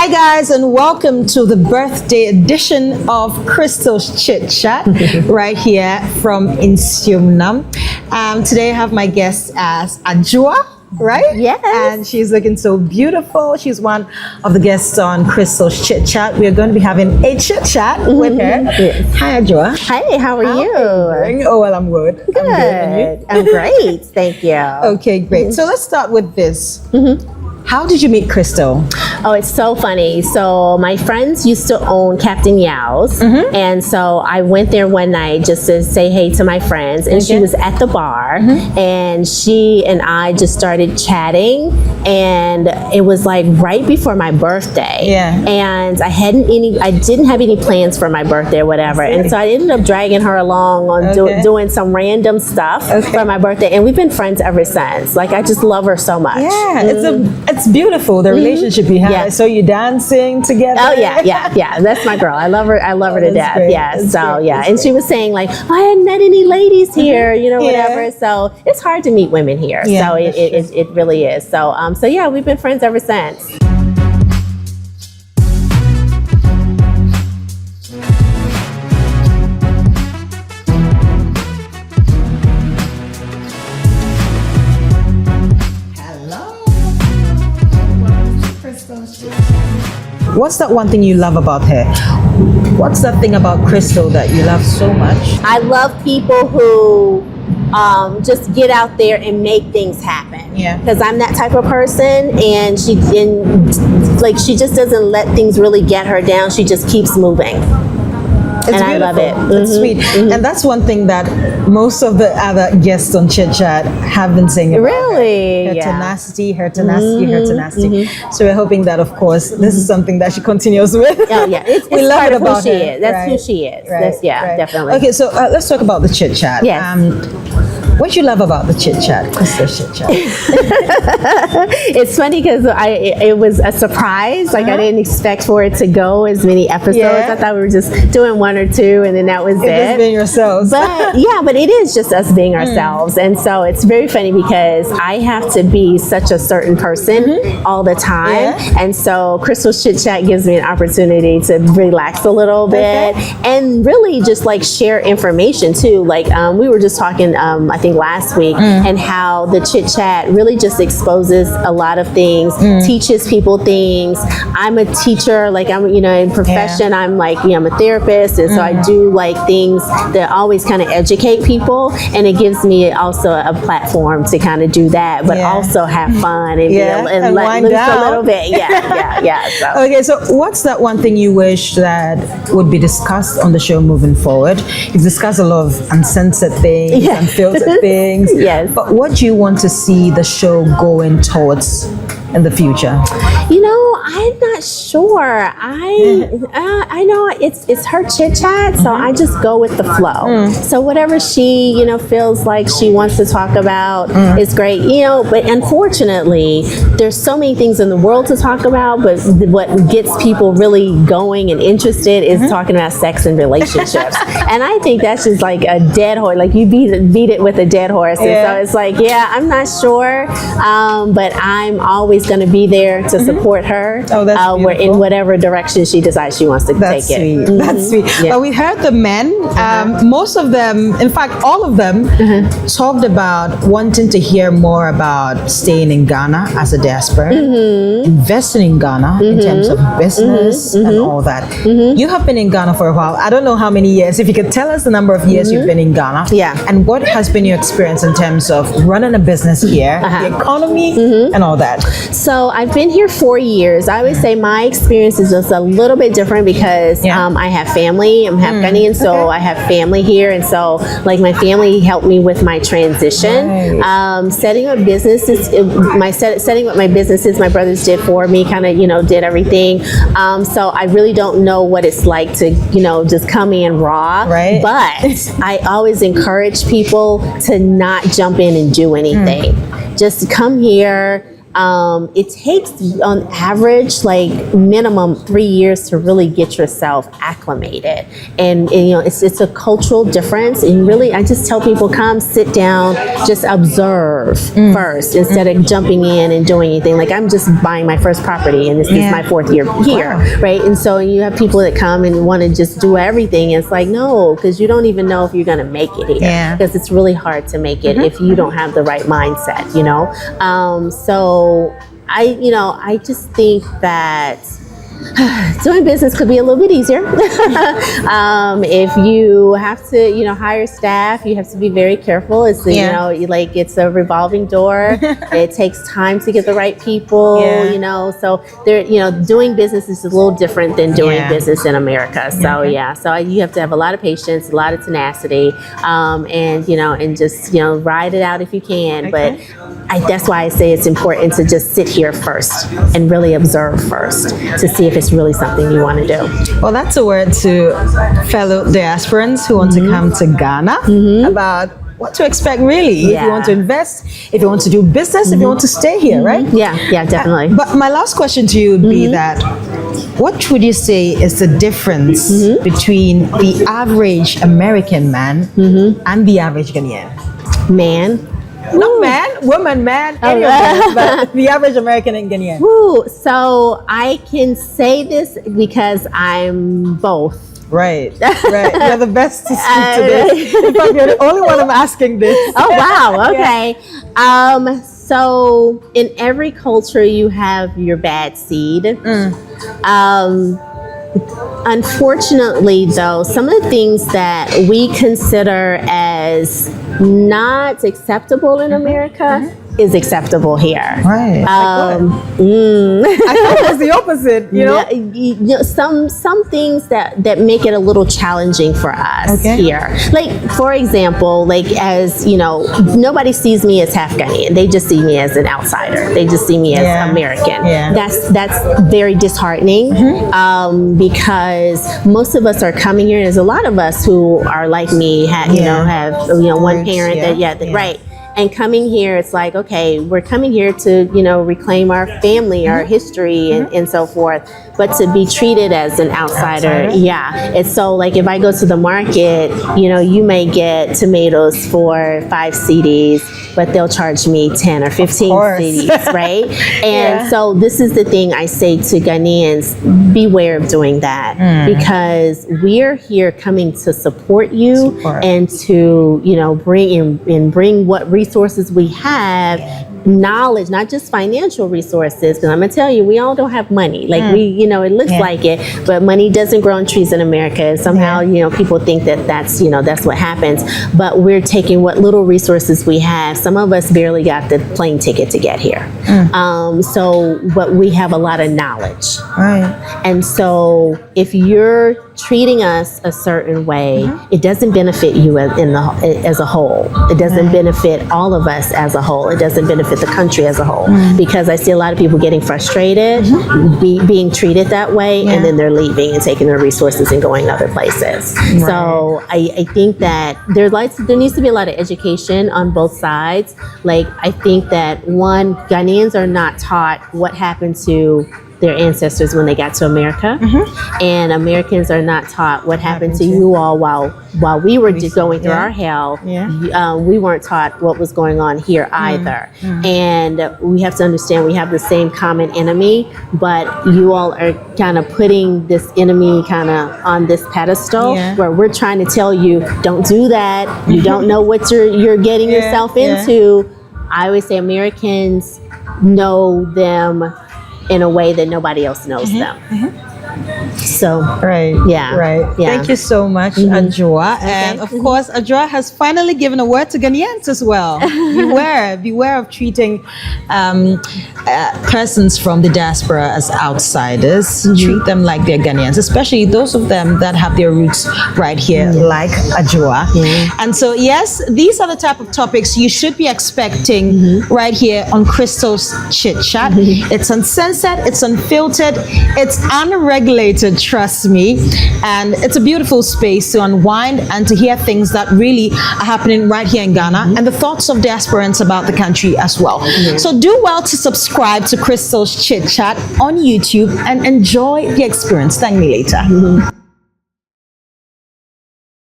Hi guys, and welcome to the birthday edition of Crystal's Chitchat right here from Insiumnam. Today I have my guest as Adwoa, right? Yes. And she's looking so beautiful. She's one of the guests on Crystal's Chitchat. We're going to be having a chit chat with her. Yes. Hi Adwoa. Hi, how are you? Doing? Oh well, I'm good. Good. I'm good. And you? I'm great. Thank you. Okay, great. So let's start with this. How did you meet Crystal? Oh, it's so funny. So my friends used to own Captain Yao's, and so I went there one night just to say hey to my friends, and she was at the bar, and she and I just started chatting, and it was like right before my birthday. Yeah. And I didn't have any plans for my birthday or whatever, and so I ended up dragging her along on doing some random stuff for my birthday, and we've been friends ever since. Like I just love her so much. Yeah, it's beautiful, the relationship you have. Yeah. So you dancing together. Oh yeah. That's my girl. I love her to death. Great. Yeah. That's So great. yeah. That's And great. she was saying like, oh, I hadn't met any ladies here, whatever. So it's hard to meet women here. Yeah, So that's it really is. So so yeah, we've been friends ever since. What's that one thing you love about her? What's that thing about Crystal that you love so much? I love people who just get out there and make things happen. Yeah. Because I'm that type of person, and she just doesn't let things really get her down. She just keeps moving. It's And I love it. It's sweet. And that's one thing that most of the other guests on Chit Chat have been saying about Really? her Yeah. tenacity, her tenacity. So we're hoping that, of course, this is something that she continues with. Oh yeah, it's We love part it of about who she her. is. That's Right. who she is. Right, That's right. definitely. Okay, so let's talk about the Chit Chat. Yes. What you love about the Chit Chat, Crystal's Chit Chat? It's funny because it was a surprise. Like I didn't expect for it to go as many episodes. Yeah. I thought we were just doing one or two, and then that was Just being it. yourselves. But yeah, but it is just us being ourselves, and so it's very funny because I have to be such a certain person all the time, Yeah. and so Crystal's Chit Chat gives me an opportunity to relax a little bit and really just like share information too. Like we were just talking, I think last week, and how the Chit Chat really just exposes a lot of things, teaches people things. I'm a teacher, like I'm, in profession, I'm like, I'm a therapist, and so I do like things that always kind of educate people, and it gives me also a platform to kind of do that, but also have fun and And let wind loose down. a little bit. Yeah. So. Okay, so what's that one thing you wish that would be discussed on the show moving forward? You've discussed a lot of uncensored things, Yeah. unfiltered things. Yes. But what do you want to see the show going towards in the future? I'm not sure. I know it's her chit chat, so I just go with the flow. So whatever she, feels like she wants to talk about is great. But unfortunately, there's so many things in the world to talk about, but what gets people really going and interested is talking about sex and relationships. And I think that's just like a dead horse. Like you beat it with a dead horse. And so it's like, I'm not sure, but I'm always going to be there to support her. Oh, that's beautiful. In whatever direction she decides she wants to That's take sweet. it. That's sweet. Yeah. But we heard the men, most of them, in fact, all of them talked about wanting to hear more about staying in Ghana as a diaspora, investing in Ghana in terms of business and all that. You have been in Ghana for a while. I don't know how many years. If you could tell us the number of years you've been in Ghana. Yeah. And what has been your experience in terms of running a business here, the economy, and all that? So I've been here 4 years. I would say my experience is just a little bit different because I have family. I'm half Ghanaian, so I have family here, and so like my family helped me with my transition. Setting up businesses, setting up my businesses, my brothers did for me. Kind of did everything. So I really don't know what it's like to just come in raw. Right. But I always encourage people to not jump in and do anything. Just come here. it takes on average like minimum 3 years to really get yourself acclimated, and you know it's a cultural difference. And really, I just tell people, come sit down, just observe first instead of jumping in and doing anything. Like, I'm just buying my first property, and this is my 4th year here, right? And so you have people that come and want to just do everything. And it's like, no, because you don't even know if you're going to make it here, because it's really hard to make it if you don't have the right mindset, you know. So I just think that doing business could be a little bit easier. If you have to, hire staff, you have to be very careful. It's it's a revolving door. It takes time to get the right people. So doing business is a little different than doing business in America. So you have to have a lot of patience, a lot of tenacity, and just ride it out if you can. But that's why I say it's important to just sit here first and really observe first to see if it's really something you want to do. Well, that's a word to fellow diasporans who want to come to Ghana about what to expect, really. If you want to invest, if you want to do business, if you want to stay here, right? Yeah, definitely. But my last question to you would be that, what would you say is the difference between the average American man and the average Ghanaian? Man. Not man, woman, man, any of them, but the average American and Ghanaian. So I can say this because I'm both. Right. You're the best to speak to this. In fact, you're the only one I'm asking this. Oh, wow. Okay. So in every culture, you have your bad seed. Unfortunately, though, some of the things that we consider as not acceptable in America is acceptable here. Right. I thought it was the opposite, some things that make it a little challenging for us here. Like, for example, as nobody sees me as half Ghanaian. They just see me as an outsider. They just see me as American. That's very disheartening, because most of us are coming here, and there's a lot of us who are like me, have one parent right. And coming here, it's like, okay, we're coming here to, reclaim our family, our history, and so forth. But to be treated as an outsider, it's so, like, if I go to the market, you may get tomatoes for 5 cedis, but they'll charge me 10 or 15 cedis, right? And so this is the thing I say to Ghanaians: beware of doing that, because we're here coming to support you and to, bring what resources we have, knowledge, not just financial resources, because I'm gonna tell you, we all don't have money. Like it looks like it, but money doesn't grow on trees in America. And somehow, people think that's what happens. But we're taking what little resources we have. Some of us barely got the plane ticket to get here. But we have a lot of knowledge. Right. And so if you're treating us a certain way, it doesn't benefit you as a whole. It doesn't benefit all of us as a whole. It doesn't benefit the country as a whole, because I see a lot of people getting frustrated, being treated that way, and then they're leaving and taking their resources and going other places. Right. So I think that there needs to be a lot of education on both sides. Like, I think that Ghanaians are not taught what happened to their ancestors when they got to America, and Americans are not taught what happened to you all while we were just going through our hell. We weren't taught what was going on here either. And we have to understand we have the same common enemy, but you all are kind of putting this enemy kind of on this pedestal where we're trying to tell you, don't do that. You don't know what you're getting yourself into. I always say Americans know them in a way that nobody else knows them. So, right. Thank you so much, Adwoa. And of course, Adwoa has finally given a word to Ghanaians as well. Beware of treating persons from the diaspora as outsiders. Treat them like they're Ghanaians, especially those of them that have their roots right here, like Adwoa. And so, yes, these are the type of topics you should be expecting right here on Crystal's Chit Chat. It's uncensored, it's unfiltered, it's unregulated. regulated, trust me. And it's a beautiful space to unwind and to hear things that really are happening right here in Ghana and the thoughts of diasporans about the country as well. So do well to subscribe to Crystal's Chit Chat on YouTube and enjoy the experience. Thank me later.